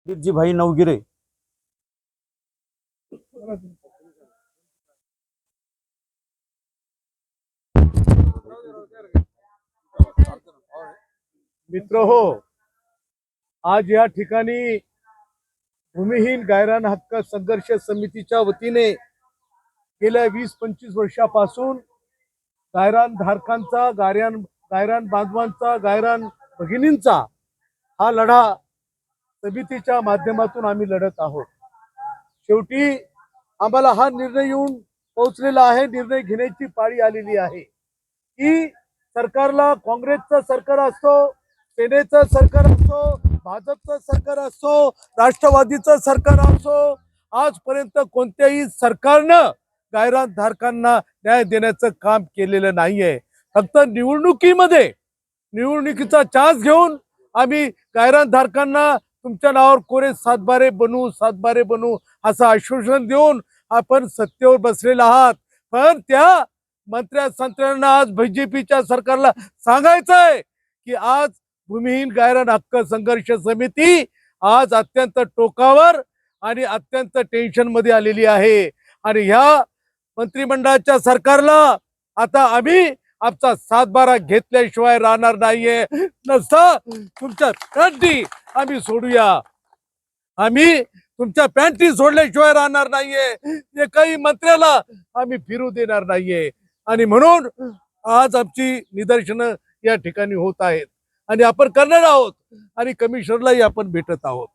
जी भाई नवगिरे। मित्र हो, आज या ठिकाणी भूमिहीन गायरान हक्क संघर्ष समितीच्या वतीने गेल्या 20-25 वर्षापासून गायरान धारकांचा गायरान बांधवांचा गायरान भगिनींचा हा लढा समितीच्या माध्यमातून आम्ही लढत आहोत। शेवटी आम्हाला हा निर्णय येऊन पोहोचलेला आहे, निर्णय घेण्याची पाळी आलेली आहे की सरकारला काँग्रेसचं सरकार असो, सेनेचं सरकार असो, भाजपचं सरकार असो, राष्ट्रवादीचं सरकार असो, आजपर्यंत कोणत्याही सरकारनं गायरान धारकांना न्याय देण्याचं काम केलेलं नाहीये। फक्त निवडणुकीचा चान्स घेऊन आम्ही गायरान धारकांना तुमच्या नावावर कोरे सातबारे बनू असं आश्वासन देऊन आपण सत्तेवर बसलेला आहात। पण त्या मंत्र्यांना आज बीजेपीच्या सरकारला सांगायचंय की आज भूमिहीन गायरान हक्क संघर्ष समिती आज अत्यंत टोकावर आणि अत्यंत टेन्शन मध्ये आलेली आहे। आणि ह्या मंत्रिमंडळाच्या सरकारला आता आम्ही आमचा सातबारा घेतल्याशिवाय राहणार नाहीये। नसता तुमच्या पॅन्टी आम्ही सोडूया, आम्ही तुमच्या पॅन्टी सोडल्याशिवाय राहणार नाहीये, काही मंत्र्याला आम्ही फिरू देणार नाहीये। आणि म्हणून आज आमची निदर्शनं या ठिकाणी होत आहेत आणि आपण करणार आहोत आणि कमिशनरलाही आपण भेटत आहोत।